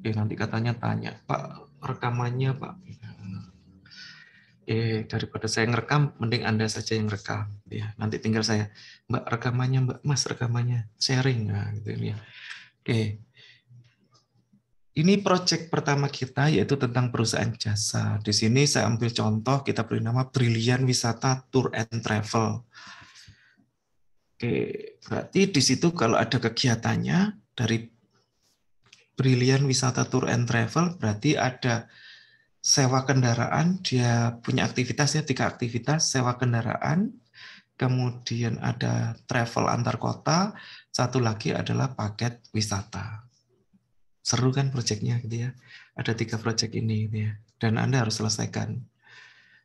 nanti katanya tanya, Pak, rekamannya Pak. Daripada saya ngerekam, mending Anda saja yang rekam. Ya, nanti tinggal saya, Mbak rekamannya, Mbak, Mas rekamannya, sharing, nah, gitu ya. Ini proyek pertama kita yaitu tentang perusahaan jasa. Di sini saya ambil contoh, kita beri nama Brilian Wisata Tour and Travel. Berarti di situ kalau ada kegiatannya dari Brilian Wisata Tour and Travel, berarti ada sewa kendaraan, dia punya aktivitasnya 3 aktivitas, sewa kendaraan, kemudian ada travel antar kota, satu lagi adalah paket wisata. Seru kan proyeknya gitu ya. Ada 3 proyek ini gitu ya. Dan Anda harus selesaikan.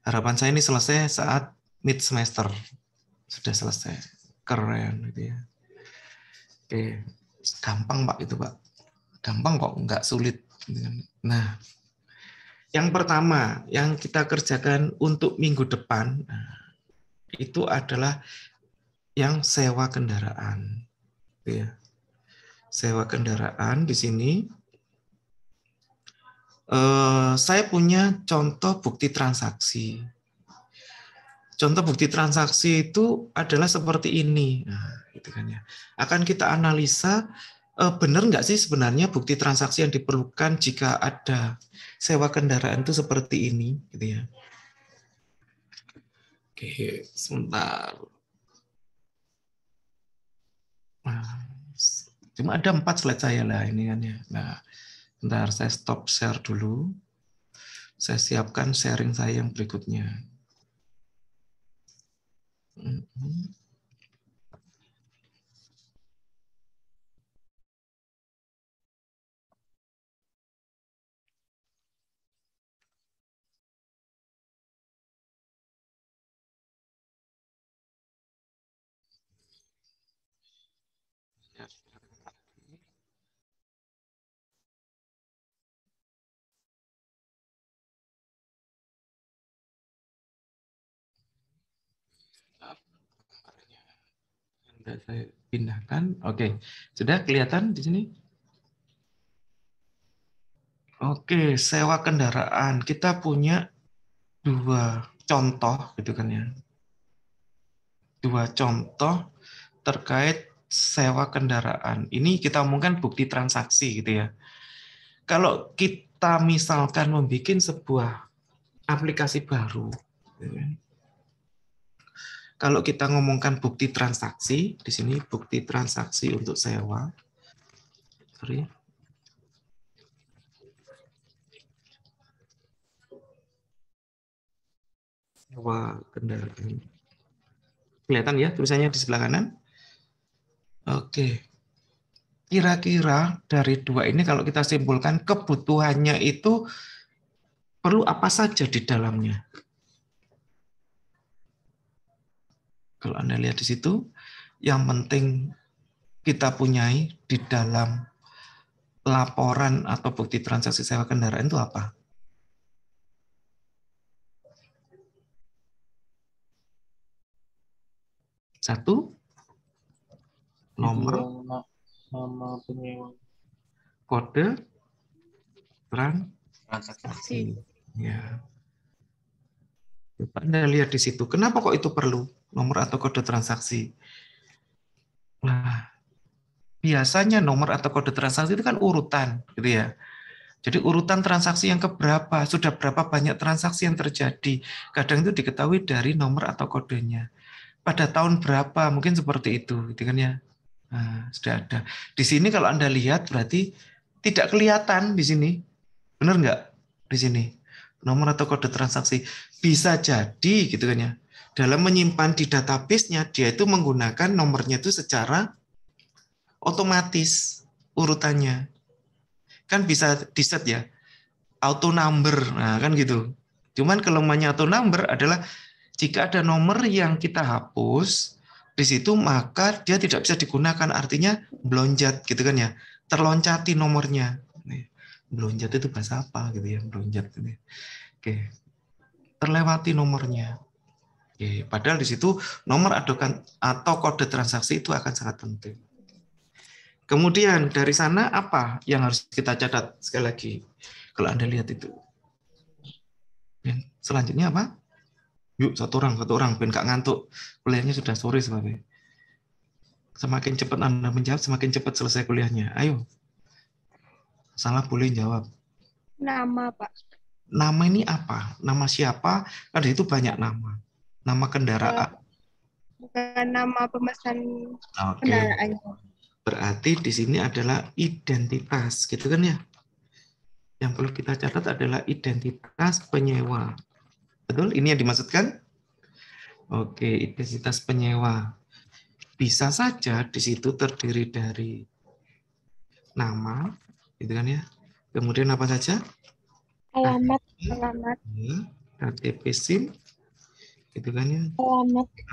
Harapan saya ini selesai saat mid semester. Sudah selesai. Keren gitu ya. Oke, gampang Pak itu Pak. Gampang kok, nggak sulit. Nah, yang pertama yang kita kerjakan untuk minggu depan itu adalah yang sewa kendaraan. Ya. Sewa kendaraan di sini. Saya punya contoh bukti transaksi. Contoh bukti transaksi itu adalah seperti ini. Nah, gitu kan ya. Akan kita analisa benar nggak sih sebenarnya bukti transaksi yang diperlukan jika ada sewa kendaraan itu seperti ini, gitu ya. Oke, sebentar. Nah, cuma ada 4 slide saya lah ini kan ya. Nah, bentar saya stop share dulu. Saya siapkan sharing saya yang berikutnya. Sudah saya pindahkan. Oke, sudah kelihatan di sini? Oke, sewa kendaraan. Kita punya 2 contoh gitu kan ya. 2 contoh terkait sewa kendaraan. Ini kita omongkan bukti transaksi gitu ya. Kalau kita misalkan membuat sebuah aplikasi baru, gitu kan. Kalau kita ngomongkan bukti transaksi, di sini bukti transaksi untuk sewa. Sorry. Sewa kendaraan. Kelihatan ya tulisannya di sebelah kanan? Oke. Kira-kira dari 2 ini kalau kita simpulkan kebutuhannya itu perlu apa saja di dalamnya? Kalau Anda lihat di situ, yang penting kita punyai di dalam laporan atau bukti transaksi sewa kendaraan itu apa? Satu, nomor, nama penyewa, kode, transaksi. Ya. Anda lihat di situ. Kenapa kok itu perlu nomor atau kode transaksi? Nah, biasanya nomor atau kode transaksi itu kan urutan, gitu ya. Jadi urutan transaksi yang keberapa, sudah berapa banyak transaksi yang terjadi. Kadang itu diketahui dari nomor atau kodenya. Pada tahun berapa, mungkin seperti itu, gitu kan ya. Nah, sudah ada. Di sini kalau Anda lihat berarti tidak kelihatan di sini. Benar nggak? Di sini. Nomor atau kode transaksi. Bisa jadi gitu kan ya. Dalam menyimpan di database-nya, dia itu menggunakan nomornya itu secara otomatis urutannya. Kan bisa di-set ya. Auto number. Nah, kan gitu. Cuman kelemahannya auto number adalah jika ada nomor yang kita hapus, di situ maka dia tidak bisa digunakan. Artinya blonjat gitu kan ya. Terloncati nomornya. Blonjat itu bahasa apa gitu ya, blonjat gitu. Oke. Terlewati nomornya. Oke, padahal di situ nomor atau kode transaksi itu akan sangat penting. Kemudian dari sana apa yang harus kita catat sekali lagi? Kalau Anda lihat itu. Selanjutnya apa? Yuk satu orang, ben gak ngantuk. Kuliahnya sudah sore sebabnya. Semakin cepat Anda menjawab, semakin cepat selesai kuliahnya. Ayo. Salah boleh jawab. Nama, Pak. Nama ini apa? Nama siapa? Ada itu banyak nama. Nama kendaraan. Bukan nama pemesan Oke. kendaraannya. Berarti di sini adalah identitas, gitu kan ya? Yang perlu kita catat adalah identitas penyewa. Betul? Ini yang dimaksudkan? Oke, identitas penyewa. Bisa saja di situ terdiri dari nama, gitu kan ya? Kemudian apa saja? Alamat, Ya, KTP SIM, gitu kan ya?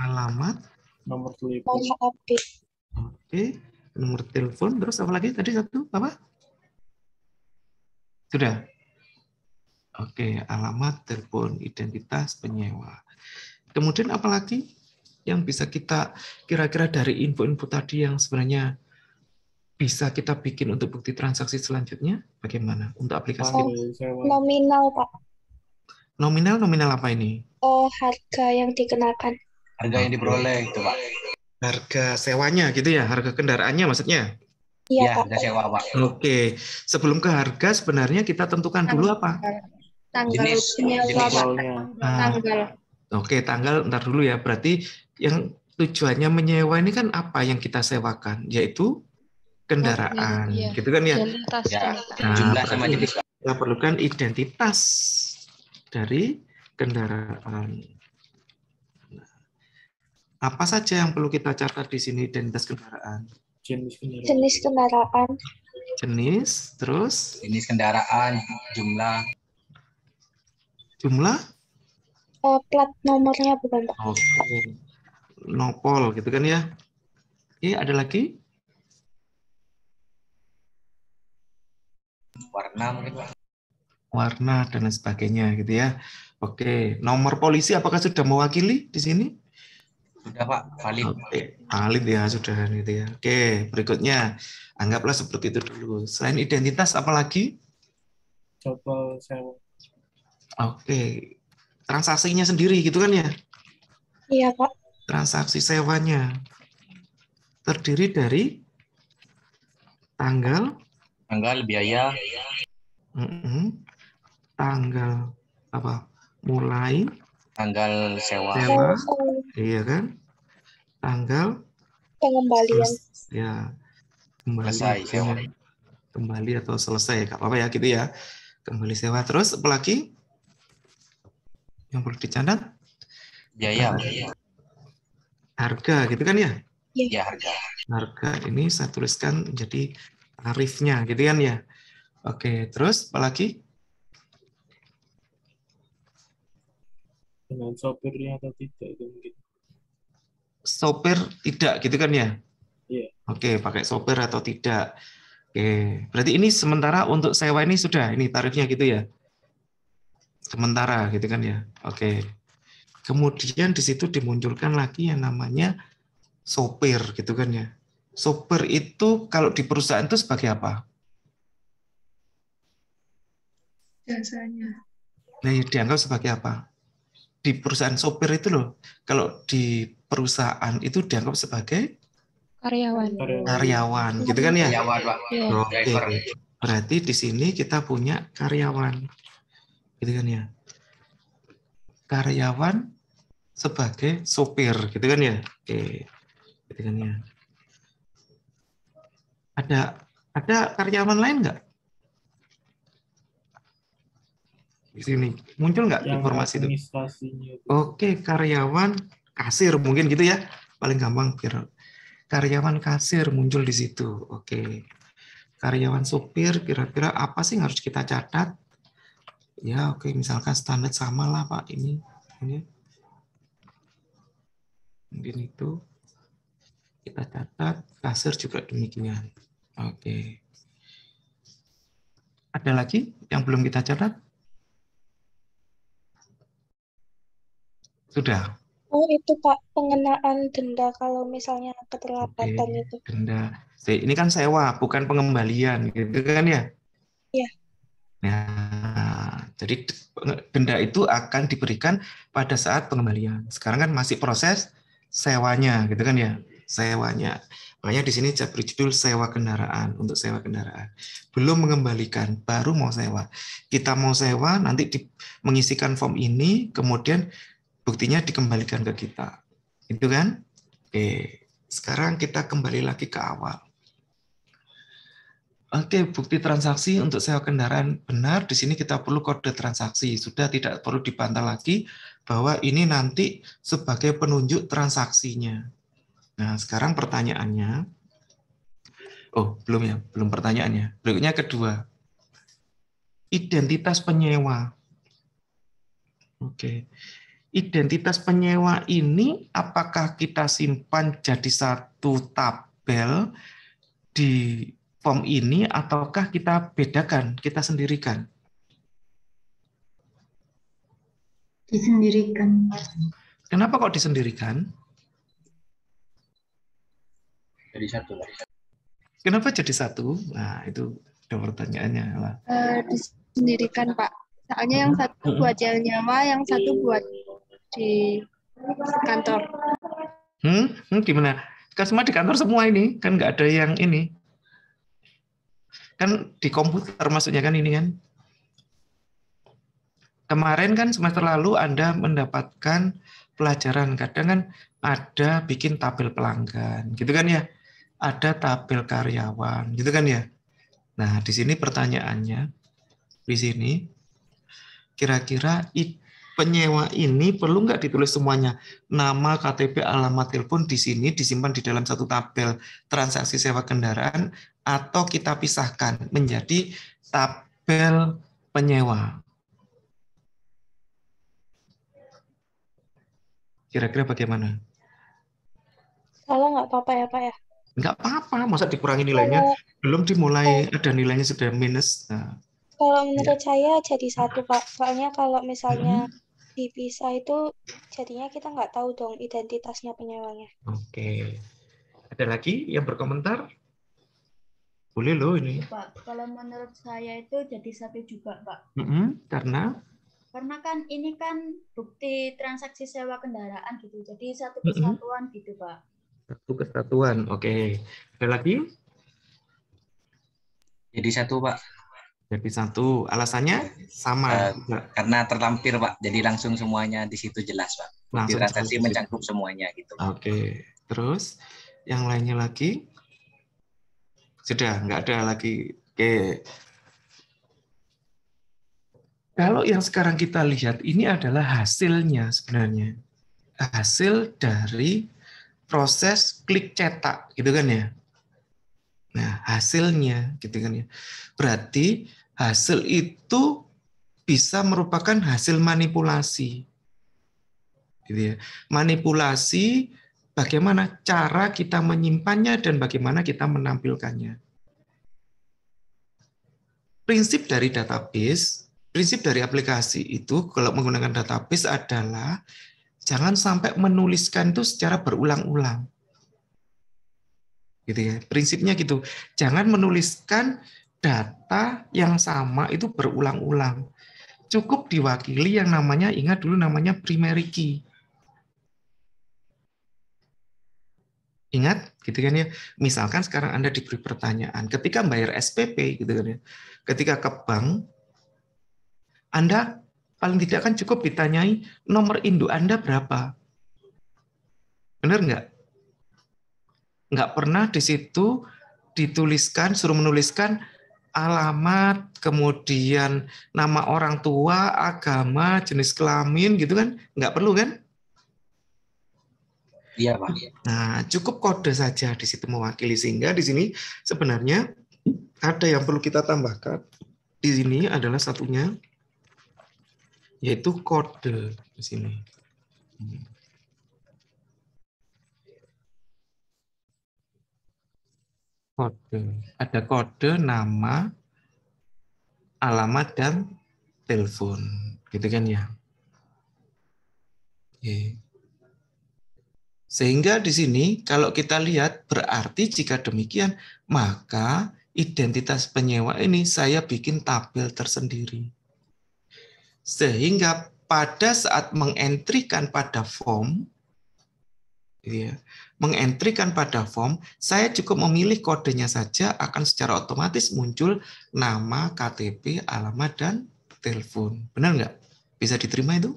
Alamat, Nomor telepon. oke, nomor telepon, terus apa lagi tadi satu apa? Sudah. Oke, alamat, telepon, identitas penyewa. Kemudian apa lagi yang bisa kita kira-kira dari info-info tadi yang sebenarnya bisa kita bikin untuk bukti transaksi selanjutnya? Bagaimana untuk aplikasi kita? Tanggal sewa. nominal, Pak. Nominal apa ini? Harga yang dikenakan. Harga yang diperoleh itu, Pak. Harga sewanya gitu ya, harga kendaraannya maksudnya? Iya, Ya, Pak. harga sewa, Pak. Oke, sebelum ke harga sebenarnya kita tentukan dulu apa? Tanggal Jenis penyewa, Pak. Tanggalnya. Tanggal. Oke, tanggal ntar dulu ya. Berarti yang tujuannya menyewa ini kan apa yang kita sewakan, yaitu kendaraan, Iya. gitu kan ya? Ya, Nah, jumlah sama berarti jenis, Pak. kita perlukan identitas dari kendaraan. Apa saja yang perlu kita catat di sini identitas kendaraan? Jenis kendaraan. Jenis kendaraan. Jenis, terus Jenis kendaraan, jumlah, jumlah, Plat nomornya bukan, Pak. oke, nopol, gitu kan ya? Oke, ada lagi? warna mungkin, Pak. Warna dan lain sebagainya, gitu ya. Oke, nomor polisi apakah sudah mewakili di sini? Sudah, Pak, valid. Oke, valid ya sudah gitu ya. Oke, berikutnya anggaplah seperti itu dulu. Selain identitas apalagi? Jadwal sewa. Oke, transaksinya sendiri gitu kan ya? Iya, Pak. Transaksi sewanya terdiri dari tanggal, Tanggal, biaya, tanggal apa? Mulai tanggal sewa, sewa, iya kan? Tanggal Pengembalian. ya kembali selesai sewa. kembali atau selesai, nggak apa-apa ya gitu ya. Kembali sewa terus apalagi yang perlu dicatat? Biaya, Harga gitu kan ya? ya harga. Harga ini saya tuliskan menjadi tarifnya gitu kan ya. Oke, terus apalagi? Dengan sopirnya atau tidak itu mungkin. Sopir tidak gitu kan ya? Iya. Oke, pakai sopir atau tidak. Oke, berarti ini sementara untuk sewa ini sudah, ini tarifnya gitu ya? Sementara gitu kan ya? Oke. Kemudian di situ dimunculkan lagi yang namanya sopir gitu kan ya. Sopir itu kalau di perusahaan itu sebagai apa? Jasanya. Nah, dianggap sebagai apa? Di perusahaan sopir itu loh, kalau di perusahaan itu dianggap sebagai Karyawan. karyawan, gitu kan ya? Karyawan, Pak. Iya. Oke, Driver. berarti di sini kita punya karyawan, gitu kan ya? Karyawan sebagai sopir, gitu kan ya? Oke, gitu kan ya? Ada karyawan lain nggak? Di sini muncul nggak Yang informasi itu? administrasinya itu. Oke, karyawan kasir mungkin gitu ya, paling gampang biar karyawan kasir muncul di situ. Oke, karyawan supir kira-kira apa sih yang harus kita catat? Ya, oke, misalkan standar sama lah Pak ini mungkin itu kita catat, kasir juga demikian. Oke, ada lagi yang belum kita catat? Sudah. Oh, itu Pak, pengenaan denda kalau misalnya keterlambatan Oke, itu. denda. Ini kan sewa, bukan pengembalian, gitu kan ya? Iya. Nah, jadi denda itu akan diberikan pada saat pengembalian. Sekarang kan masih proses sewanya, gitu kan ya? Sewanya. Makanya di sini saya beri judul sewa kendaraan, untuk sewa kendaraan. Belum mengembalikan, baru mau sewa. Kita mau sewa, nanti mengisikan form ini, kemudian buktinya dikembalikan ke kita. Itu kan? Oke, sekarang kita kembali lagi ke awal. Oke, bukti transaksi untuk sewa kendaraan benar. Di sini kita perlu kode transaksi. Sudah tidak perlu dibantah lagi bahwa ini nanti sebagai penunjuk transaksinya. Nah, sekarang pertanyaannya. Oh, belum ya, belum pertanyaannya. Berikutnya kedua. Identitas penyewa. Oke. Identitas penyewa ini apakah kita simpan jadi satu tabel di form ini ataukah kita bedakan, kita sendirikan? Disendirikan. Kenapa kok disendirikan? Jadi satu. Kenapa jadi satu? Nah, itu ada pertanyaannya. Disendirikan, Pak. Soalnya yang satu buat yang nyawa, yang satu buat di kantor. Gimana? Kan semua di kantor semua ini, kan nggak ada yang ini. Kan di komputer maksudnya kan ini kan. Kemarin kan semester lalu Anda mendapatkan pelajaran, kadang kan ada bikin tabel pelanggan, gitu kan ya. Ada tabel karyawan, gitu kan ya. Nah, di sini pertanyaannya, di sini kira-kira penyewa ini perlu nggak ditulis semuanya? Nama, KTP, alamat telepon di sini disimpan di dalam satu tabel transaksi sewa kendaraan atau kita pisahkan menjadi tabel penyewa. Kira-kira bagaimana? Kalau nggak apa-apa ya Pak ya. Nggak apa-apa, masa dikurangi nilainya? Kalau Belum dimulai ada nilainya sudah minus. Nah, kalau ya. menurut saya jadi satu Pak. Soalnya kalau misalnya dipisah itu jadinya kita nggak tahu dong identitasnya penyewanya. Oke. Ada lagi yang berkomentar? Boleh loh ini. Pak, kalau menurut saya itu jadi satu juga, Pak. Karena Kan ini kan bukti transaksi sewa kendaraan gitu. Jadi satu kesatuan gitu, Pak. satu kesatuan. Oke. Ada lagi? Jadi satu, Pak. Jadi satu. Alasannya sama. Karena terlampir, Pak. Jadi langsung semuanya di situ jelas, Pak. Bukti Langsung transaksi jelas. mencakup semuanya gitu. Oke. Terus yang lainnya lagi? Sudah, nggak ada lagi. Oke. Kalau yang sekarang kita lihat ini adalah hasilnya sebenarnya. Hasil dari proses klik cetak, gitu kan ya. Nah, hasilnya gitu kan ya. Berarti hasil itu bisa merupakan hasil manipulasi. Gitu ya. Manipulasi bagaimana cara kita menyimpannya dan bagaimana kita menampilkannya. Prinsip dari database, prinsip dari aplikasi itu kalau menggunakan database adalah jangan sampai menuliskan itu secara berulang-ulang. Gitu ya. Prinsipnya gitu. Jangan menuliskan data yang sama itu berulang-ulang. Cukup diwakili yang namanya, ingat dulu namanya primary key. Ingat, gitu kan ya. Misalkan sekarang Anda diberi pertanyaan, ketika bayar SPP, gitu kan ya. Ketika ke bank, Anda paling tidak kan cukup ditanyai nomor induk Anda berapa. Benar nggak? Nggak pernah di situ dituliskan, suruh menuliskan alamat, kemudian nama orang tua, agama, jenis kelamin, gitu kan? Nggak perlu kan? Iya, Pak. Nah, cukup kode saja di situ mewakili, sehingga di sini sebenarnya ada yang perlu kita tambahkan. Di sini adalah satunya, yaitu kode di sini. Kode. Ada kode nama, alamat, dan telepon. Gitu kan ya. Oke. Sehingga di sini kalau kita lihat berarti jika demikian maka identitas penyewa ini saya bikin tabel tersendiri. Sehingga pada saat mengentrikan pada form, ya, mengentrikan pada form, saya cukup memilih kodenya saja akan secara otomatis muncul nama, KTP, alamat, dan telepon. Benar nggak? Bisa diterima itu?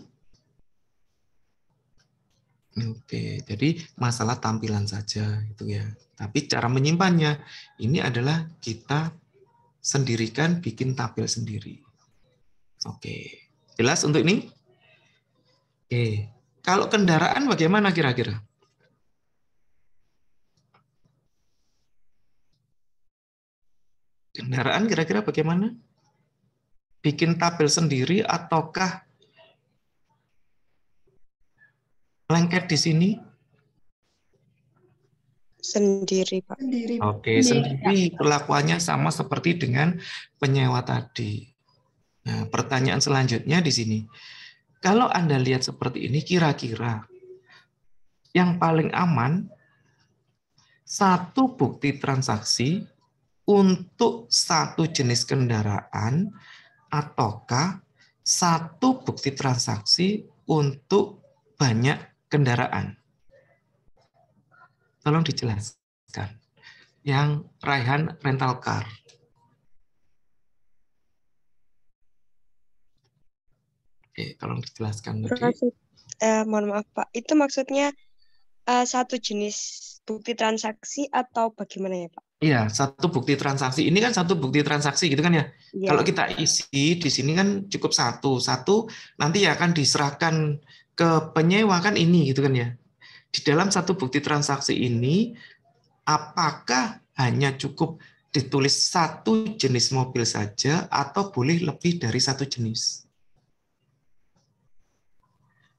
Oke, jadi masalah tampilan saja itu ya. Tapi cara menyimpannya ini adalah kita sendirikan bikin tabel sendiri. Oke, jelas untuk ini? Oke, kalau kendaraan bagaimana kira-kira? Kendaraan kira-kira bagaimana? Bikin tabel sendiri ataukah lengket di sini? Sendiri, Pak. Sendiri. Oke, sendiri perlakuannya sama seperti dengan penyewa tadi. Nah, pertanyaan selanjutnya di sini. Kalau Anda lihat seperti ini, kira-kira yang paling aman satu bukti transaksi untuk satu jenis kendaraan ataukah satu bukti transaksi untuk banyak kendaraan? Tolong dijelaskan. Yang Raihan rental car. Oke, tolong dijelaskan lagi. Mohon maaf, Pak. Itu maksudnya satu jenis bukti transaksi atau bagaimana ya, Pak? Iya, satu bukti transaksi. Ini kan satu bukti transaksi gitu kan ya. Iya. Kalau kita isi di sini kan cukup satu. Satu nanti akan diserahkan ke penyewa kan ini gitu kan ya. Di dalam satu bukti transaksi ini, apakah hanya cukup ditulis satu jenis mobil saja atau boleh lebih dari satu jenis?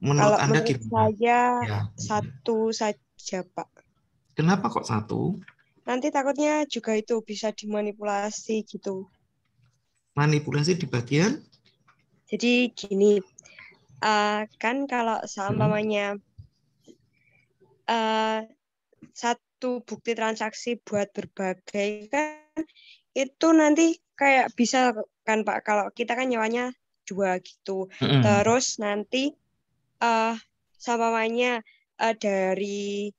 Menurut Kalau Anda menurut gimana? saya Ya. satu saja, Pak. Kenapa kok satu? Nanti takutnya juga itu bisa dimanipulasi gitu. Manipulasi di bagian? Jadi gini, kan kalau seumpamanya satu bukti transaksi buat berbagai kan itu nanti kayak bisa kan Pak, kalau kita kan nyewanya 2 gitu. Terus nanti seumpamanya dari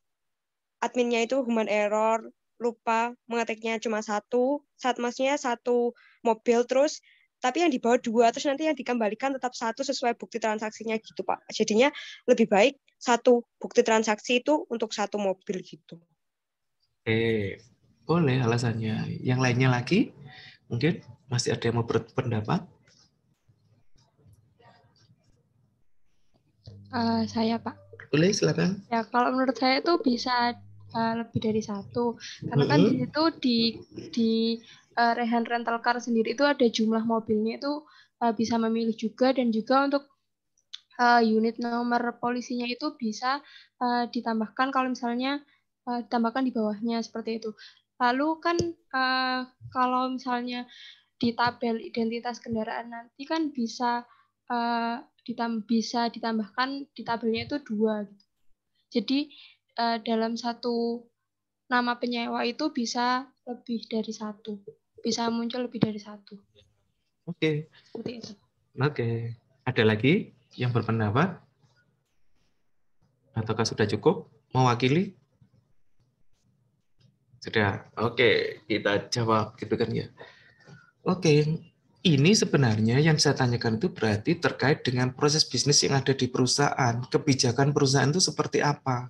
adminnya itu human error, lupa mengetiknya cuma maksudnya satu mobil terus, tapi yang di bawah 2, terus nanti yang dikembalikan tetap 1 sesuai bukti transaksinya gitu Pak. Jadinya lebih baik satu bukti transaksi itu untuk satu mobil gitu. Boleh alasannya. Yang lainnya lagi? Mungkin masih ada yang mau berpendapat? Saya, Pak. Boleh, silakan. Ya, kalau menurut saya itu bisa lebih dari satu. Karena kan di situ di Rehan Rental Car sendiri itu ada jumlah mobilnya itu bisa memilih juga, dan juga untuk unit nomor polisinya itu bisa ditambahkan kalau misalnya ditambahkan di bawahnya seperti itu. Lalu kan kalau misalnya di tabel identitas kendaraan nanti kan bisa bisa ditambahkan di tabelnya itu 2 gitu. Jadi dalam satu nama penyewa itu bisa lebih dari 1, bisa muncul lebih dari 1. Oke. Seperti itu. Oke. Ada lagi yang berpendapat? Ataukah sudah cukup mewakili? Sudah. Oke, kita jawab gitu kan ya. Oke. Ini sebenarnya yang saya tanyakan itu berarti terkait dengan proses bisnis yang ada di perusahaan. Kebijakan perusahaan itu seperti apa?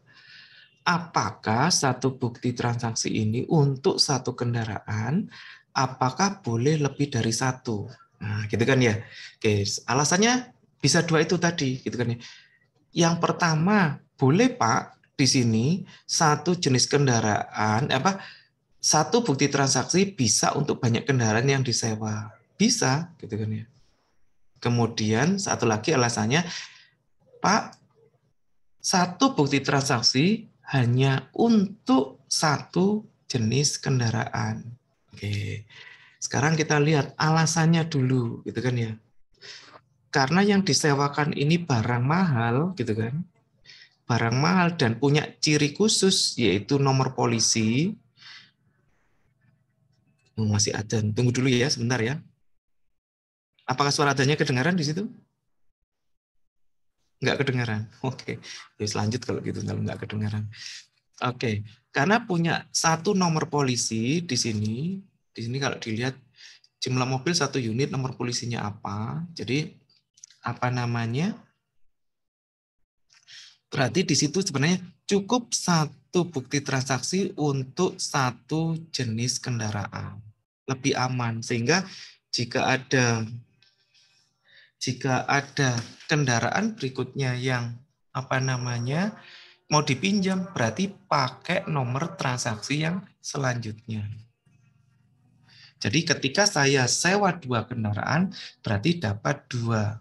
Apakah satu bukti transaksi ini untuk satu kendaraan, apakah boleh lebih dari 1? Nah, gitu kan ya. Oke, alasannya bisa 2 itu tadi, gitu kan ya. Yang pertama, boleh Pak, di sini satu jenis kendaraan, satu bukti transaksi bisa untuk banyak kendaraan yang disewa. Bisa, gitu kan ya. Kemudian satu lagi alasannya, Pak, satu bukti transaksi hanya untuk satu jenis kendaraan. Oke. Sekarang kita lihat alasannya dulu, gitu kan ya. Karena yang disewakan ini barang mahal, gitu kan. barang mahal dan punya ciri khusus yaitu nomor polisi. Masih adzan. Tunggu dulu ya, sebentar ya. Apakah suara adzannya kedengaran di situ? Nggak kedengaran. Oke. Ya, lanjut kalau gitu, kalau nggak kedengaran. Oke. Karena punya satu nomor polisi di sini. Di sini kalau dilihat jumlah mobil 1 unit, nomor polisinya apa. Jadi apa namanya? Berarti di situ sebenarnya cukup satu bukti transaksi untuk satu jenis kendaraan. Lebih aman, sehingga jika ada kendaraan berikutnya yang apa namanya mau dipinjam, berarti pakai nomor transaksi yang selanjutnya. Jadi ketika saya sewa 2 kendaraan, berarti dapat 2.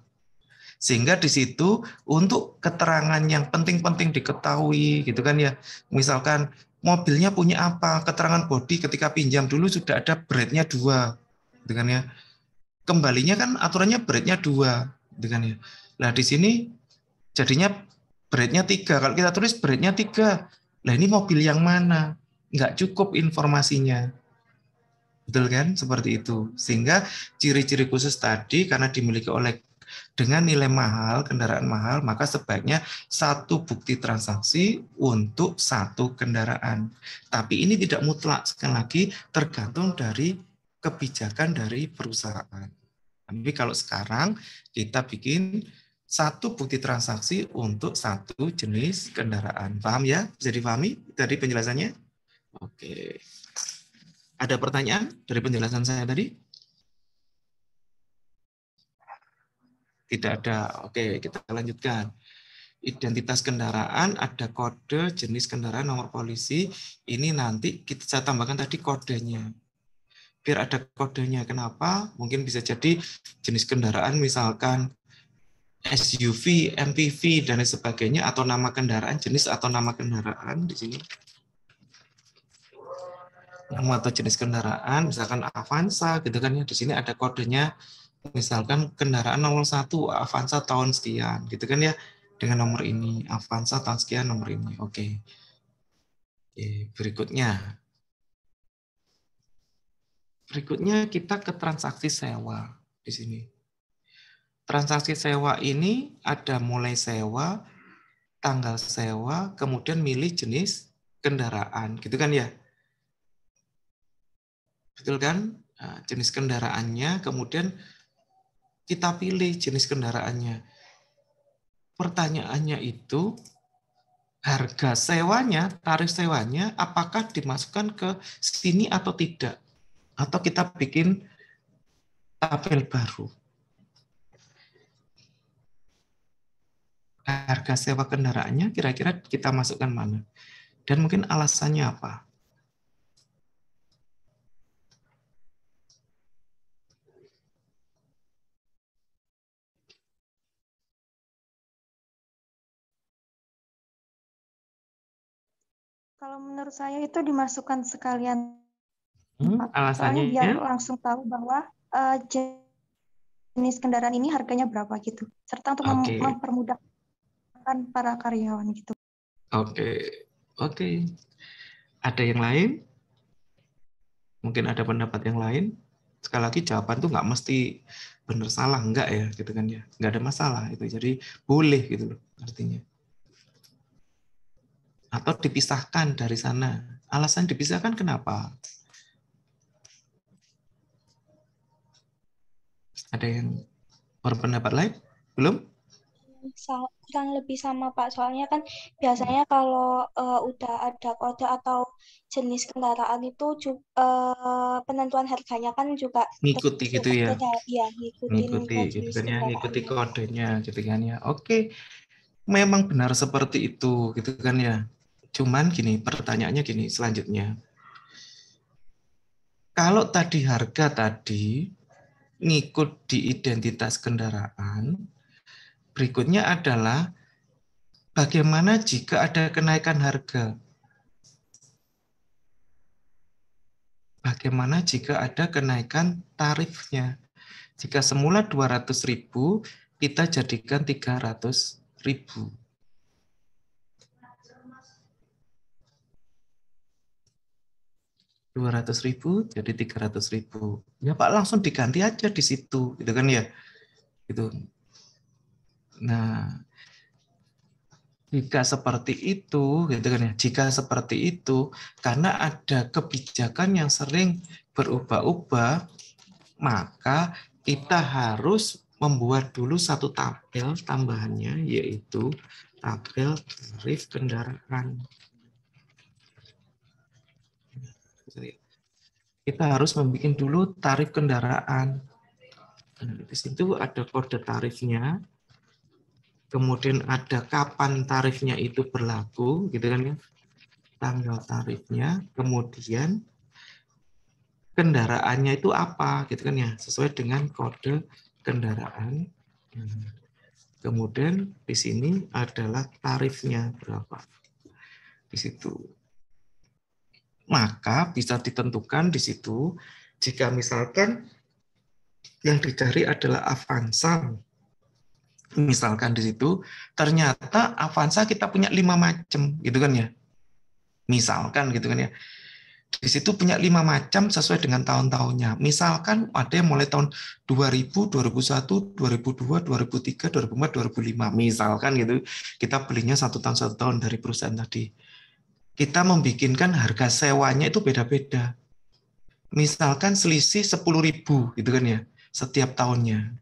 Sehingga di situ untuk keterangan yang penting-penting diketahui gitu kan ya. Misalkan mobilnya punya apa, keterangan bodi ketika pinjam dulu sudah ada beratnya 2 gitu kan ya. Kembalinya kan aturannya beratnya 2 gitu kan ya. Nah, di sini jadinya beratnya 3. Kalau kita tulis beratnya 3. Lah ini mobil yang mana? Nggak cukup informasinya. Betul kan? Seperti itu. Sehingga ciri-ciri khusus tadi karena dimiliki oleh dengan nilai mahal, kendaraan mahal, maka sebaiknya satu bukti transaksi untuk satu kendaraan. Tapi ini tidak mutlak, sekali lagi tergantung dari kebijakan dari perusahaan. Tapi kalau sekarang kita bikin satu bukti transaksi untuk satu jenis kendaraan. Paham ya? Bisa dipahami dari penjelasannya? Oke. Ada pertanyaan dari penjelasan saya tadi? Tidak ada. Oke, kita lanjutkan. Identitas kendaraan, ada kode, jenis kendaraan, nomor polisi. Ini nanti saya tambahkan tadi kodenya. Biar ada kodenya. Kenapa? Mungkin bisa jadi jenis kendaraan misalkan SUV, MPV, dan lain sebagainya, atau nama kendaraan, jenis atau nama kendaraan di sini. Nama atau jenis kendaraan, misalkan Avanza, gitu kan ya. Di sini ada kodenya. Misalkan kendaraan nomor 1 Avanza tahun sekian gitu kan ya, dengan nomor ini Avanza tahun sekian nomor ini. Oke. Berikutnya kita ke transaksi sewa di sini. Transaksi sewa ini ada mulai sewa, tanggal sewa, kemudian milih jenis kendaraan gitu kan ya. Betul kan? Nah, jenis kendaraannya, kemudian kita pilih jenis kendaraannya. Pertanyaannya itu, harga sewanya, tarif sewanya, apakah dimasukkan ke sini atau tidak? Atau kita bikin tabel baru? Harga sewa kendaraannya kira-kira kita masukkan mana? Dan mungkin alasannya apa? Kalau menurut saya itu dimasukkan sekalian, Pak. Alasannya? Soalnya biar langsung tahu bahwa jenis kendaraan ini harganya berapa gitu. Serta untuk mempermudahkan para karyawan gitu. Oke. Ada yang lain? Mungkin ada pendapat yang lain? Sekali lagi jawaban tuh nggak mesti benar salah, enggak ya, gitu kan ya. Nggak ada masalah itu. Jadi boleh gitu loh artinya. Atau dipisahkan dari sana. Alasan dipisahkan kenapa? Ada yang berpendapat lain? Belum? Kurang lebih sama, Pak. Soalnya kan biasanya kalau udah ada kode atau jenis kendaraan itu penentuan harganya kan juga Ngikuti gitu ya. Iya, Ngikuti gitu kan ya, ngikuti kodenya gitu kan ya. Oke. Memang benar seperti itu gitu kan ya. Cuman gini, pertanyaannya gini selanjutnya. Kalau tadi harga ngikut di identitas kendaraan, berikutnya adalah bagaimana jika ada kenaikan harga? Bagaimana jika ada kenaikan tarifnya? Jika semula 200.000, kita jadikan 300.000. 200.000 jadi 300.000. Ya Pak, langsung diganti aja di situ, gitu kan ya. Gitu. Nah, jika seperti itu, gitu kan ya. Jika seperti itu, karena ada kebijakan yang sering berubah-ubah, maka kita harus membuat dulu satu tabel tambahannya, yaitu tabel tarif kendaraan. Kita harus membuat dulu tarif kendaraan. Di situ ada kode tarifnya, kemudian ada kapan tarifnya itu berlaku, gitu kan ya, tanggal tarifnya, kemudian kendaraannya itu apa, gitu kan ya, sesuai dengan kode kendaraan. Kemudian di sini adalah tarifnya berapa di situ. Maka bisa ditentukan di situ jika misalkan yang dicari adalah Avanza. Misalkan di situ ternyata Avanza kita punya 5 macam, gitu kan ya. Misalkan gitu kan ya. Di situ punya 5 macam sesuai dengan tahun-tahunnya. Misalkan ada yang mulai tahun 2000, 2001, 2002, 2003, 2004, 2005. Misalkan gitu. Kita belinya 1 tahun dari perusahaan tadi. Kita membikinkan harga sewanya itu beda-beda. Misalkan selisih 10.000 gitu kan ya setiap tahunnya.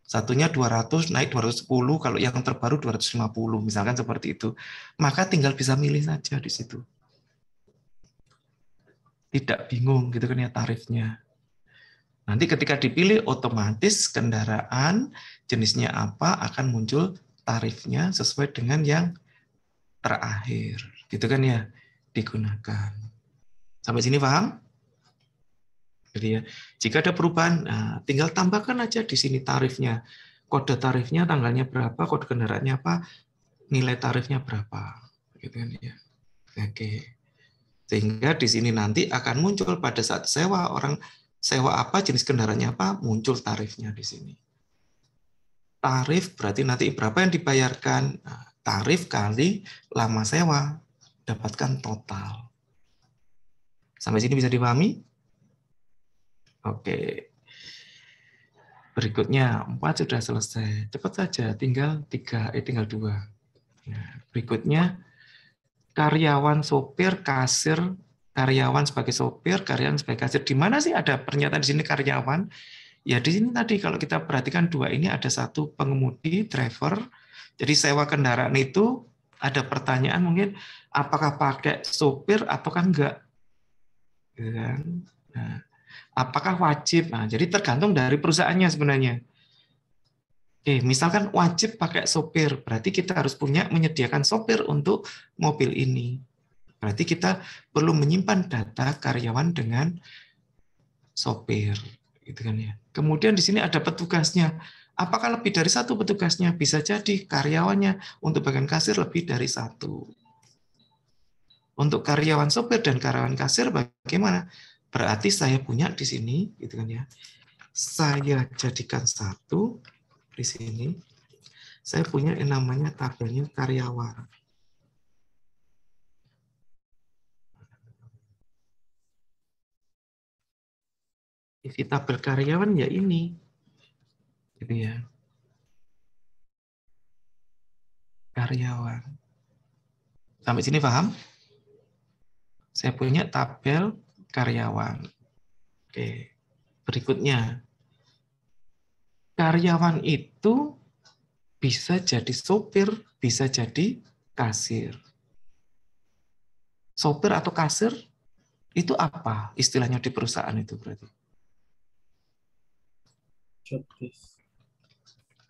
Satunya 200, naik 210, kalau yang terbaru 250, misalkan seperti itu. Maka tinggal bisa milih saja di situ. Tidak bingung gitu kan ya tarifnya. Nanti ketika dipilih otomatis kendaraan jenisnya apa akan muncul tarifnya sesuai dengan yang terakhir. Gitu kan ya digunakan. Sampai sini paham? Jadi ya, jika ada perubahan, nah, tinggal tambahkan aja di sini tarifnya. Kode tarifnya, tanggalnya berapa, kode kendaraannya apa, nilai tarifnya berapa. Gitu kan ya. Oke. Sehingga di sini nanti akan muncul pada saat sewa, orang sewa apa, jenis kendaraannya apa, muncul tarifnya di sini. Tarif berarti nanti berapa yang dibayarkan. Nah, tarif kali lama sewa, dapatkan total. Sampai sini bisa dipahami? Oke. Berikutnya 4 sudah selesai. Cepat saja, tinggal 2. Nah, berikutnya karyawan sopir, kasir, karyawan sebagai sopir, karyawan sebagai kasir. Di mana sih ada pernyataan di sini karyawan? Ya di sini tadi kalau kita perhatikan 2 ini ada 1 pengemudi, driver. Jadi sewa kendaraan itu ada pertanyaan mungkin apakah pakai sopir ataukah enggak? Gitu kan? Nah, apakah wajib? Nah, jadi tergantung dari perusahaannya sebenarnya. Oke, misalkan wajib pakai sopir, berarti kita harus menyediakan sopir untuk mobil ini. Berarti kita perlu menyimpan data karyawan dengan sopir, gitu kan ya. Kemudian di sini ada petugasnya. Apakah lebih dari 1 petugasnya? Bisa jadi karyawannya untuk bagian kasir lebih dari 1. Untuk karyawan sopir dan karyawan kasir bagaimana? Berarti saya punya di sini, gitu kan ya. Saya jadikan 1 di sini. Saya punya yang namanya tabelnya karyawan. Isi tabel karyawan ya ini, gitu ya. Karyawan. Sampai sini paham? Saya punya tabel karyawan. Oke. Berikutnya. Karyawan itu bisa jadi sopir, bisa jadi kasir. Sopir atau kasir itu apa istilahnya di perusahaan itu berarti? Job desk.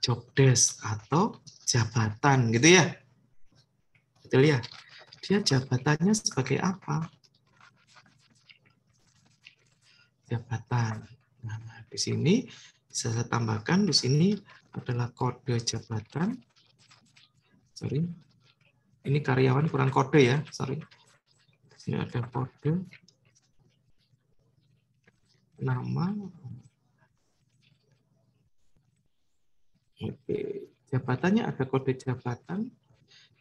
Job desk atau jabatan gitu ya. Betul ya? Dia jabatannya sebagai apa? Jabatan. Nah, di sini saya tambahkan di sini adalah kode jabatan. Sorry. Ini karyawan kurang kode ya, sorry. Di sini ada kode nama. Oke, jabatannya ada kode jabatan.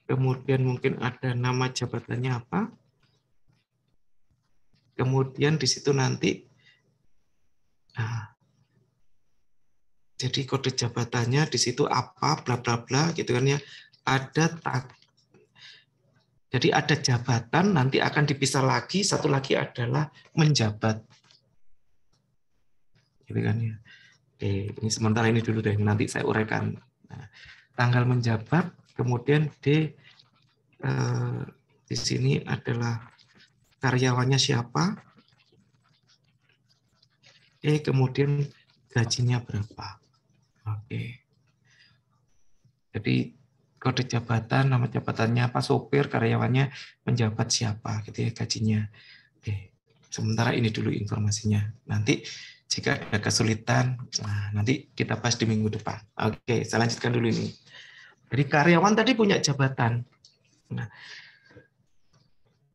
Kemudian mungkin ada nama jabatannya apa. kemudian di situ nanti, nah, jadi kode jabatannya di situ apa, bla bla bla, gitu kan ya. Jadi ada jabatan, nanti akan dipisah lagi, satu lagi adalah menjabat. Gitu kan ya. Oke, ini sementara ini dulu deh, nanti saya uraikan. Nah, tanggal menjabat, kemudian di sini adalah karyawannya siapa, kemudian gajinya berapa. Oke. Jadi kode jabatan, nama jabatannya apa, sopir, karyawannya, penjabat siapa, gitu ya, gajinya. Oke. Sementara ini dulu informasinya. Nanti jika ada kesulitan, nah, nanti kita bahas di minggu depan. Oke, saya lanjutkan dulu ini. Jadi karyawan tadi punya jabatan. Nah,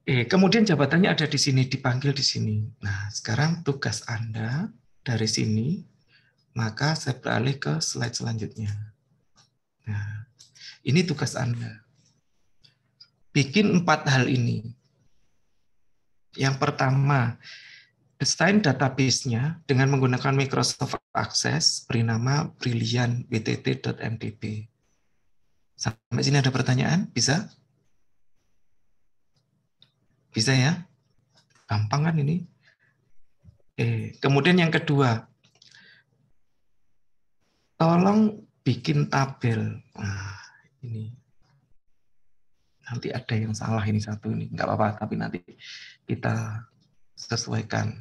kemudian jabatannya ada di sini, dipanggil di sini. Nah, sekarang tugas Anda dari sini, maka saya beralih ke slide selanjutnya. Nah, ini tugas Anda. Bikin 4 hal ini. Yang pertama, desain database-nya dengan menggunakan Microsoft Access, beri nama Brilliant btt.mdb. Sampai sini ada pertanyaan? Bisa? Bisa ya? Gampang kan ini? Kemudian yang kedua, tolong bikin tabel. Nah, ini. Nanti ada yang salah ini satu ini. Nggak apa-apa, tapi nanti kita sesuaikan.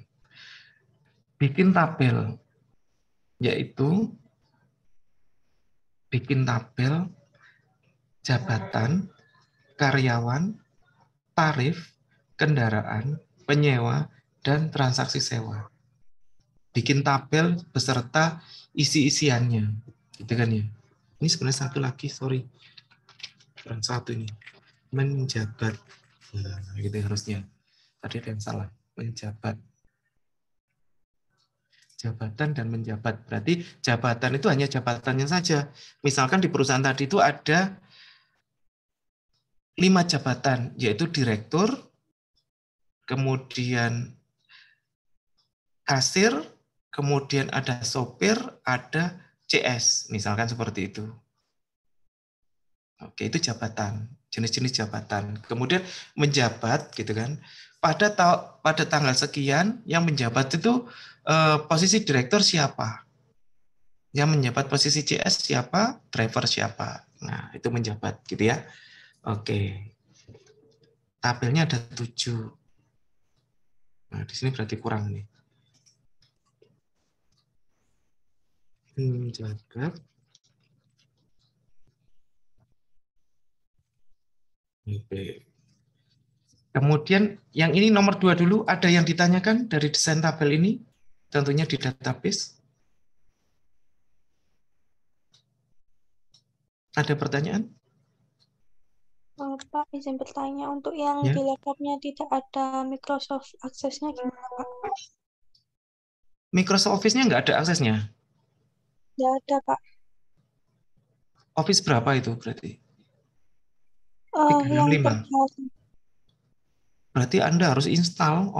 Bikin tabel, yaitu bikin tabel jabatan, karyawan, tarif, kendaraan, penyewa, dan transaksi sewa. Bikin tabel beserta isi-isiannya. Gitu kan ya. Ini sebenarnya satu lagi, sorry. Kurang satu ini. Menjabat. Nah, gitu harusnya. Tadi ada yang salah. Menjabat. Jabatan dan menjabat. Berarti jabatan itu hanya jabatannya saja. Misalkan di perusahaan tadi itu ada 5 jabatan, yaitu direktur, kemudian kasir, kemudian ada sopir, ada CS, misalkan seperti itu. Oke, itu jabatan, jenis-jenis jabatan. Kemudian menjabat, gitu kan. Pada tanggal sekian, yang menjabat itu posisi direktur siapa? Yang menjabat posisi CS siapa? Driver siapa? Nah, itu menjabat, gitu ya. Oke. Tabelnya ada 7. Nah, di sini berarti kurang nih. Menjabat. Oke. Kemudian yang ini nomor 2 dulu, ada yang ditanyakan dari desain tabel ini? Tentunya di database. Ada pertanyaan? Pak, izin bertanya, untuk yang Ya. di laptopnya tidak ada Microsoft Access-nya gimana, Pak? Microsoft Office-nya nggak ada aksesnya? Tidak ada, Pak. Office berapa itu berarti? Yang 365. terbaru. Berarti Anda harus install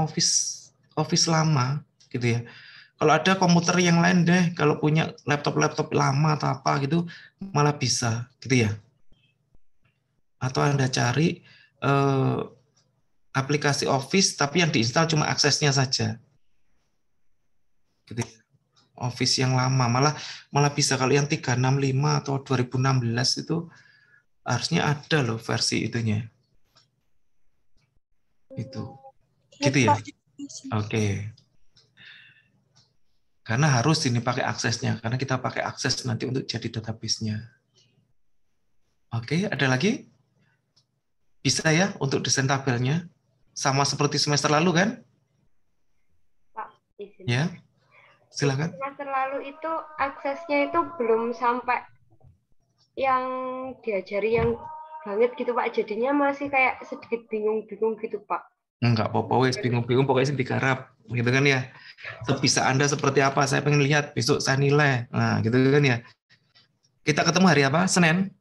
Office lama, gitu ya. Kalau ada komputer yang lain deh, kalau punya laptop lama atau apa gitu, malah bisa, gitu ya. Atau Anda cari aplikasi Office, tapi yang diinstal cuma aksesnya saja. Gitu ya. Office yang lama, malah bisa kalau yang 365 atau 2016 itu harusnya ada loh versi itunya. Itu. Gitu ya. Oke. Karena harus ini pakai aksesnya, karena kita pakai akses nanti untuk jadi database-nya. Oke, ada lagi? Bisa ya untuk desain tabelnya? Sama seperti semester lalu kan? Pak, izin. Ya, silakan. Semester lalu itu aksesnya itu belum sampai yang diajari yang banget gitu Pak. Jadinya masih kayak sedikit bingung-bingung gitu Pak. Enggak apa-apa, wes bingung-bingung pokoknya sih digarap, gitu kan ya. Sebisa Anda seperti apa, saya pengen lihat besok saya nilai. Nah, gitu kan ya. Kita ketemu hari apa? Senin?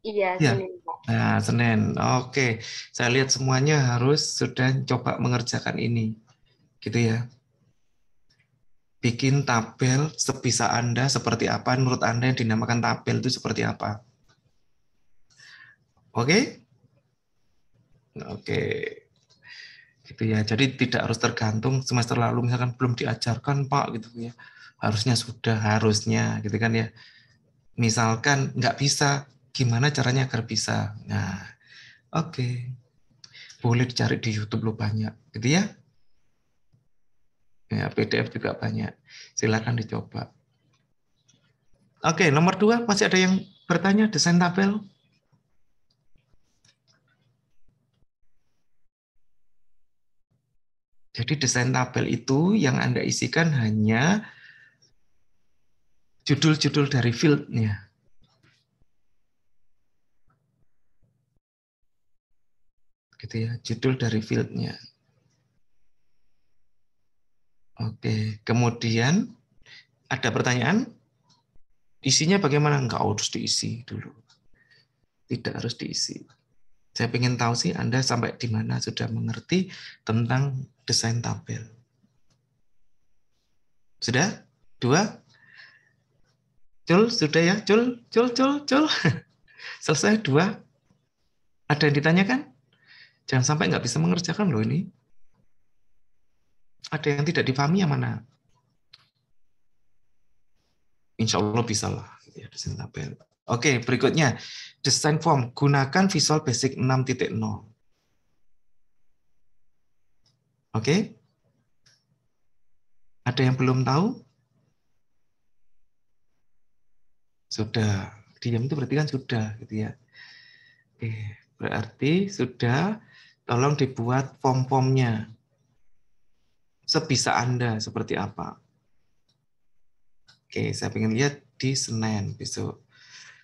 Iya, Ya. Senin Pak. Nah, Senin. Oke, saya lihat semuanya harus sudah coba mengerjakan ini. Gitu ya. Bikin tabel sebisa Anda seperti apa, menurut Anda yang dinamakan tabel itu seperti apa. Oke? Oke. Gitu ya. Jadi tidak harus tergantung semester lalu misalkan belum diajarkan Pak gitu ya. Harusnya sudah, harusnya gitu kan ya. Misalkan nggak bisa, gimana caranya agar bisa? Nah, oke. Boleh dicari di YouTube lo banyak, gitu ya. Ya, PDF juga banyak. Silakan dicoba. Oke, nomor 2 masih ada yang bertanya desain tabel? Jadi desain tabel itu yang Anda isikan hanya judul-judul dari field-nya. Gitu ya, judul dari field-nya. Oke, kemudian ada pertanyaan? Isinya bagaimana? Enggak harus diisi dulu. Tidak harus diisi. Saya ingin tahu sih Anda sampai di mana sudah mengerti tentang desain tabel. Sudah? 2? Cul, sudah ya? Cul. Selesai 2? Ada yang ditanyakan? Jangan sampai nggak bisa mengerjakan loh ini. Ada yang tidak dipahami yang mana? Insya Allah bisa lah. Ya, desain tabel. Oke, berikutnya. Desain form. Gunakan Visual Basic 6.0. Oke? Ada yang belum tahu? Sudah. Diam itu berarti kan sudah. Gitu ya. Oke, berarti sudah. Tolong dibuat form-formnya. Sebisa Anda seperti apa. Oke, saya ingin lihat di Senin besok.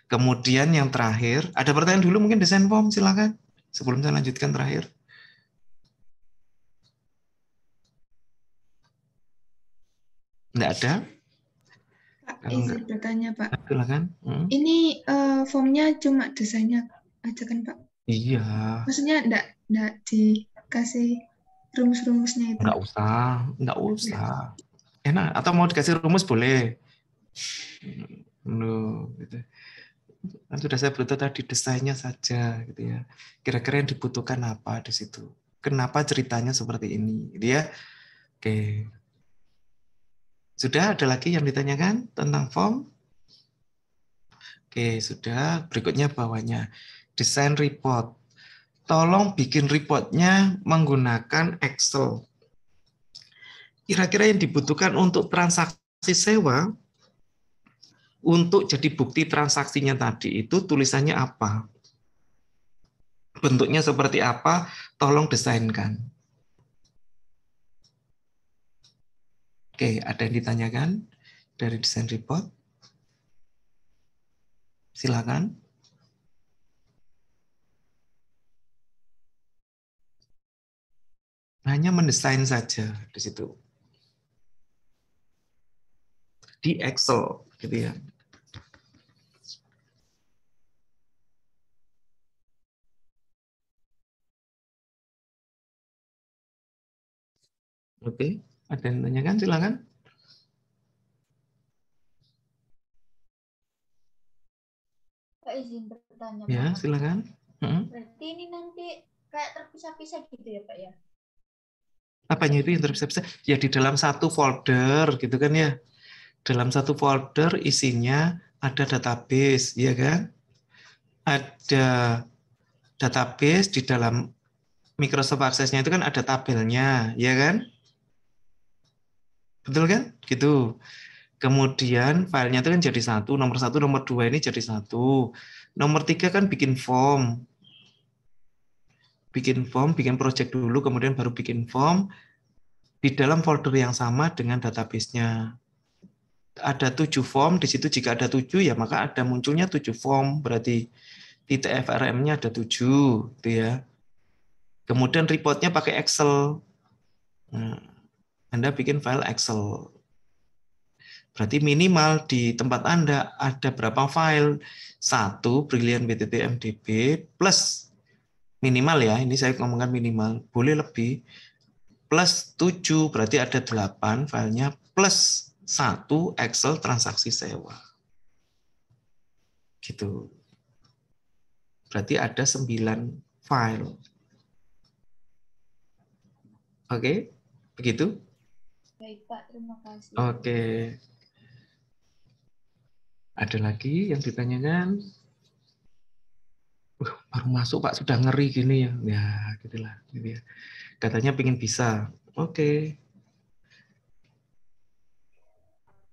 Kemudian yang terakhir, ada pertanyaan dulu mungkin desain form, silakan. Sebelum saya lanjutkan terakhir. Enggak ada? Pak, Kalau izin enggak, bertanya, Pak. silakan. Ini formnya cuma desainnya aja kan, Pak? Iya. Maksudnya enggak dikasih rumus-rumusnya itu? Enggak usah. Enak, atau mau dikasih rumus boleh. Loh, gitu. Kan sudah saya beritahu tadi desainnya saja gitu ya. Kira-kira yang dibutuhkan apa di situ? Kenapa ceritanya seperti ini? Gitu ya. Oke. Sudah ada lagi yang ditanyakan tentang form? Oke, sudah. Berikutnya bawahnya. Desain report. Tolong bikin reportnya menggunakan Excel. Kira-kira yang dibutuhkan untuk transaksi sewa, untuk jadi bukti transaksinya tadi itu tulisannya apa? Bentuknya seperti apa? Tolong desainkan. Oke, ada yang ditanyakan dari desain report? Silakan. Hanya mendesain saja di situ. Di Excel, gitu ya. Oke, ada yang tanyakan? Silakan. Pak izin bertanya, Ya, Pak. silakan. Berarti ini nanti kayak terpisah-pisah gitu ya, Pak ya? Apanya itu yang terpisah-pisah? Ya di dalam satu folder, gitu kan ya. Dalam satu folder isinya ada database, ya kan? Ada database di dalam Microsoft Access-nya itu kan ada tabelnya, ya kan? Betul kan? Gitu. Kemudian filenya itu kan jadi satu, nomor 2 ini jadi satu. Nomor 3 kan bikin form. Bikin project dulu, kemudian baru bikin form di dalam folder yang sama dengan database-nya. Ada 7 form, di situ jika ada 7 ya maka ada munculnya 7 form, berarti titik FRM-nya ada 7, gitu ya. Kemudian reportnya pakai Excel. Nah, Anda bikin file Excel. Berarti minimal di tempat Anda ada berapa file? 1 Brilliant BTT MDB plus minimal ya, ini saya ngomongkan minimal, boleh lebih, plus 7 berarti ada 8 filenya, plus 1 Excel transaksi sewa. Gitu. Berarti ada 9 file. Oke, begitu? Baik, Pak. Terima kasih. Oke. Ada lagi yang ditanyakan? Baru masuk Pak, sudah ngeri gini ya. Ya, gitulah. Gitu ya. Katanya pengen bisa. Oke.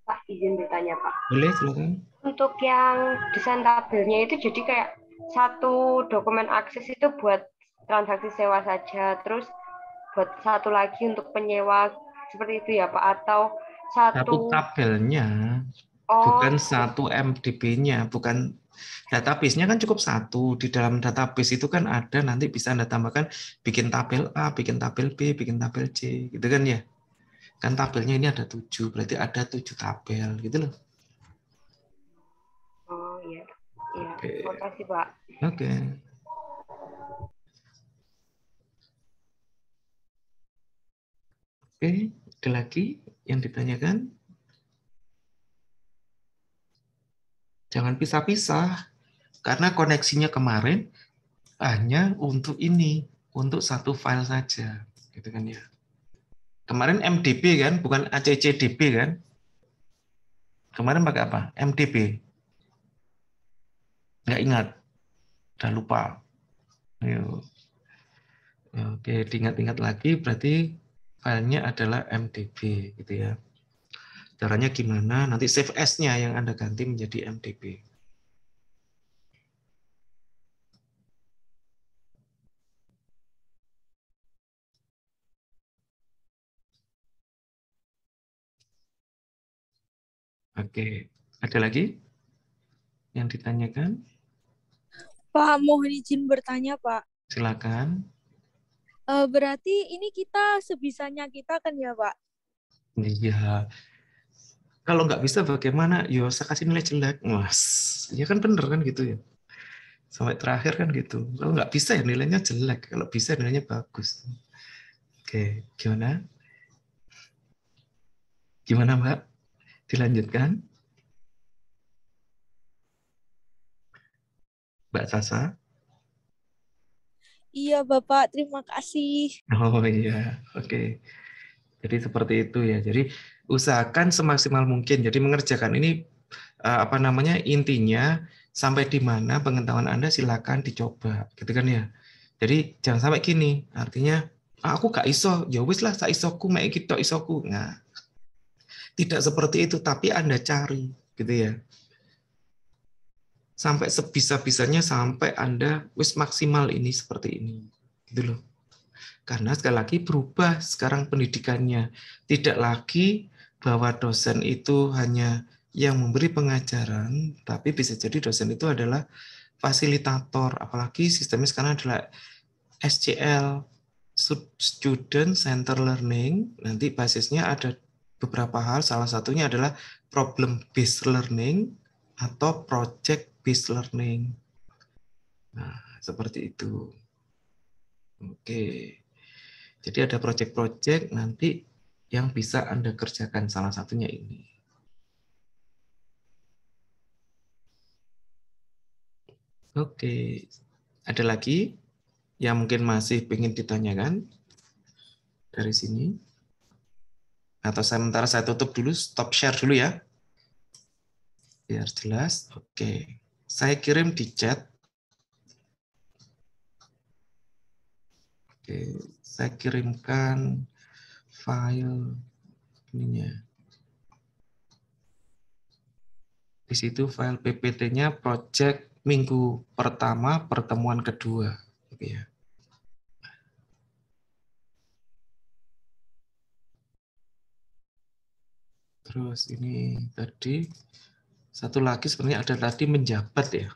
Pak, izin bertanya, Pak. Boleh, silakan. Untuk yang desain tabelnya itu jadi kayak satu dokumen akses itu buat transaksi sewa saja, terus buat satu lagi untuk penyewa seperti itu ya Pak, atau Satu satu tabelnya, bukan satu MDB-nya, bukan database-nya kan cukup satu. Di dalam database itu kan ada, nanti bisa Anda tambahkan bikin tabel A, bikin tabel B, bikin tabel C, gitu kan ya. Kan tabelnya ini ada 7, berarti ada 7 tabel, gitu loh. Oh iya, iya. Oke. Terima kasih Pak. Oke. Oke, ada lagi yang ditanyakan? Jangan pisah-pisah, karena koneksinya kemarin hanya untuk ini, untuk satu file saja, gitu kan ya. Kemarin MDB kan, bukan ACCDB kan? Kemarin pakai apa? MDB. Nggak ingat, udah lupa. Ayo. Oke, diingat-ingat lagi, berarti filenya adalah MDB, gitu ya. Caranya gimana? Nanti save as-nya yang Anda ganti menjadi MDB. Oke, ada lagi yang ditanyakan? Pak, mohon izin bertanya, Pak. Silakan. Berarti ini kita sebisanya kita kan ya, Pak? Iya. Kalau nggak bisa bagaimana? Yo, saya kasih nilai jelek. Mas, ya kan bener kan gitu ya. Sampai terakhir kan gitu. Kalau nggak bisa ya nilainya jelek. Kalau bisa nilainya bagus. Oke, gimana? Gimana Mbak? Dilanjutkan? Mbak Sasa? Iya, Bapak. Terima kasih. Oh iya, oke. Jadi seperti itu ya. Jadi usahakan semaksimal mungkin. Jadi mengerjakan ini apa namanya intinya sampai di mana pengetahuan Anda silakan dicoba, gitu kan ya. Jadi jangan sampai gini. Artinya aku gak iso, ya wis lah sak isoku mek iki tok isoku. Nah, tidak seperti itu, tapi Anda cari, gitu ya. Sampai sebisa-bisanya sampai Anda wis maksimal ini seperti ini. Gitu loh. Karena sekali lagi berubah sekarang pendidikannya. Tidak lagi bahwa dosen itu hanya yang memberi pengajaran, tapi bisa jadi dosen itu adalah fasilitator. Apalagi sistemnya sekarang adalah SCL, Student Center Learning. Nanti basisnya ada beberapa hal, salah satunya adalah problem based learning atau project based learning. Nah, seperti itu. Oke. Jadi ada project-project nanti yang bisa Anda kerjakan, salah satunya ini. Oke, ada lagi yang mungkin masih ingin ditanyakan dari sini? Atau sementara saya tutup dulu, stop share dulu ya. Biar jelas. Oke, saya kirim di chat. Oke, saya kirimkan file ininya. Di situ file PPT-nya project minggu pertama, pertemuan kedua. Oke ya. Terus ini tadi satu lagi sebenarnya ada tadi menjabat ya.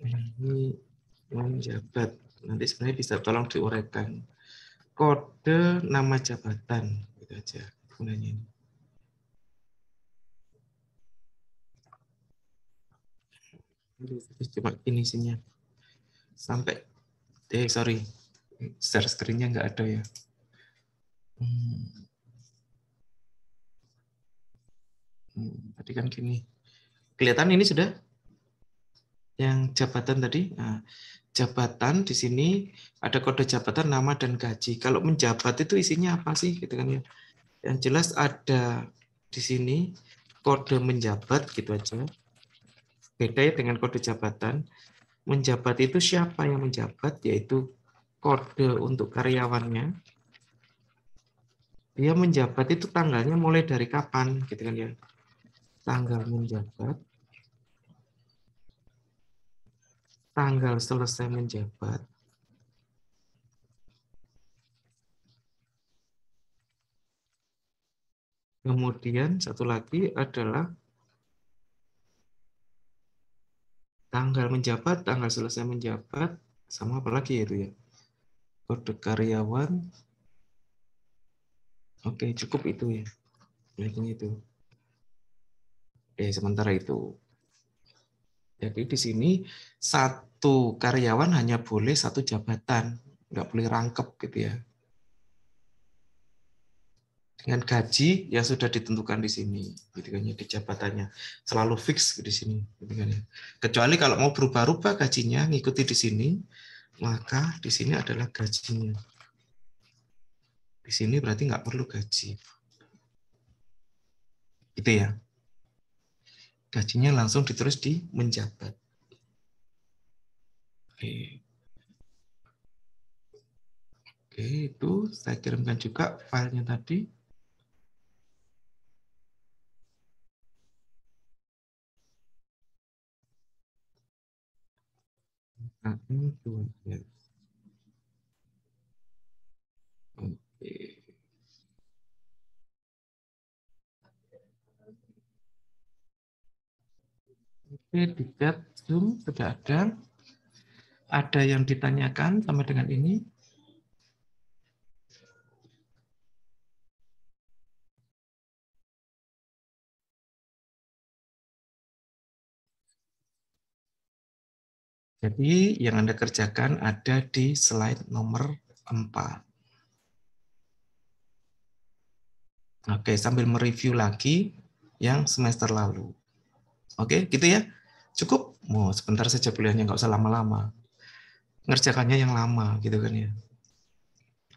Ini menjabat. Nanti sebenarnya bisa tolong diuraikan. Kode nama jabatan gitu aja. formulanya ini. Cuma ini isinya. Sampai, sorry, share screen-nya nggak ada ya. Tadi kan gini. Kelihatan ini sudah? Yang jabatan tadi? Nah, jabatan di sini ada kode jabatan, nama, dan gaji. Kalau menjabat itu isinya apa sih? Gitu kan ya. Yang jelas ada di sini kode menjabat, gitu aja. Beda ya dengan kode jabatan. Menjabat itu siapa yang menjabat, yaitu kode untuk karyawannya. Dia menjabat itu tanggalnya mulai dari kapan, gitu kan ya. Tanggal menjabat, tanggal selesai menjabat, kemudian satu lagi adalah tanggal menjabat, tanggal selesai menjabat, sama apa lagi itu ya? Kode karyawan. Oke, cukup itu ya. Itu. Sementara itu. Jadi di sini satu karyawan hanya boleh satu jabatan, nggak boleh rangkep gitu ya. Dengan gaji yang sudah ditentukan di sini, gitu kan ya, di jabatannya selalu fix di sini, gitu kan ya. Kecuali kalau mau berubah-ubah gajinya, ngikuti di sini, maka di sini adalah gajinya. Di sini berarti nggak perlu gaji, gitu ya. Gajinya langsung ditulis di menjabat. Oke, itu saya kirimkan juga filenya tadi. Oke. Oke, di chat Zoom sudah ada. Ada yang ditanyakan sampai dengan ini? Jadi yang Anda kerjakan ada di slide nomor 4. Oke, sambil mereview lagi yang semester lalu. Oke, gitu ya. Cukup? Mau sebentar saja kuliahnya, nggak usah lama-lama. Ngerjakannya yang lama, gitu kan ya.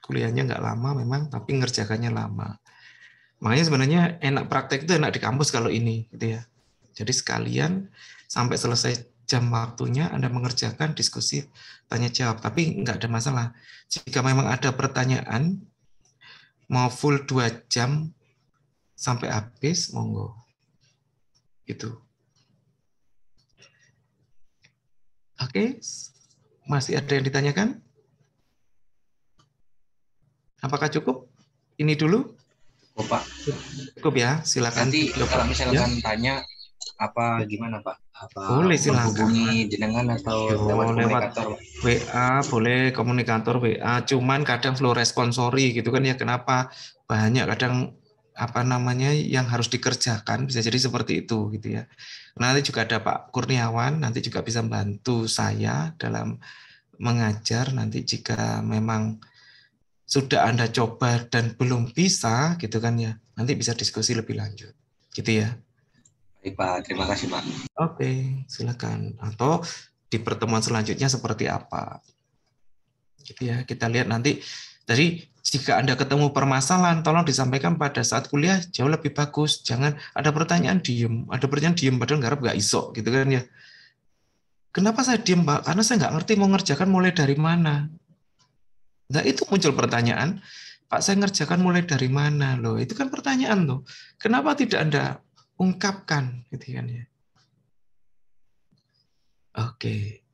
Kuliahnya nggak lama memang, tapi ngerjakannya lama. Makanya sebenarnya enak praktek itu enak di kampus kalau ini, gitu ya. Jadi sekalian sampai selesai jam waktunya Anda mengerjakan diskusi tanya jawab, tapi nggak ada masalah. Jika memang ada pertanyaan, mau full 2 jam sampai habis, monggo. Gitu. Oke, masih ada yang ditanyakan? Apakah cukup? Ini dulu? Oh, Pak. Cukup ya, silakan. Nanti kalau misalkan tanya apa gimana Pak? Apa boleh silakan menghubungi jenengan atau lewat komunikator? WA, boleh komunikator WA. Cuman kadang flow responsori gitu kan ya, kenapa banyak kadang apa namanya yang harus dikerjakan, bisa jadi seperti itu gitu ya. Nanti juga ada Pak Kurniawan, nanti juga bisa bantu saya dalam mengajar. Nanti jika memang sudah Anda coba dan belum bisa gitu kan ya, nanti bisa diskusi lebih lanjut gitu ya. Baik Pak, terima kasih Pak. Oke, silakan. Atau di pertemuan selanjutnya seperti apa gitu ya, kita lihat nanti. Jadi jika Anda ketemu permasalahan, tolong disampaikan pada saat kuliah, jauh lebih bagus. Jangan ada pertanyaan diem, ada pertanyaan diem padahal nggak iso gitu kan ya. Kenapa saya diem Pak? Karena saya nggak ngerti mau ngerjakan mulai dari mana. Nah itu muncul pertanyaan, Pak saya ngerjakan mulai dari mana loh? Itu kan pertanyaan loh. Kenapa tidak Anda ungkapkan gitu kan ya? Oke,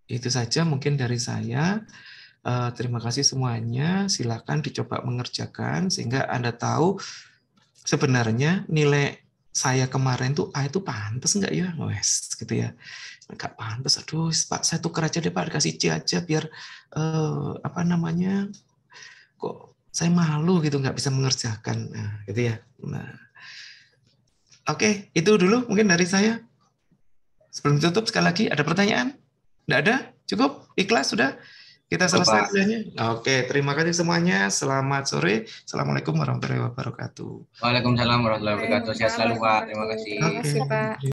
itu saja mungkin dari saya. Terima kasih semuanya. Silakan dicoba mengerjakan sehingga Anda tahu sebenarnya nilai saya kemarin tuh A itu pantas nggak ya? Wes, gitu ya. Nggak pantas. Aduh, Pak, saya tukar aja deh Pak, kasih C aja biar apa namanya? Kok saya malu gitu nggak bisa mengerjakan. Nah, gitu ya. Nah, oke, itu dulu mungkin dari saya. Sebelum tutup sekali lagi ada pertanyaan? Nggak ada? Cukup? Ikhlas sudah? Kita selesai kuliahnya. Oke, terima kasih semuanya. Selamat sore. Assalamualaikum warahmatullahi wabarakatuh. Waalaikumsalam warahmatullahi wabarakatuh. Sehat selalu Pak. Terima kasih. Oke.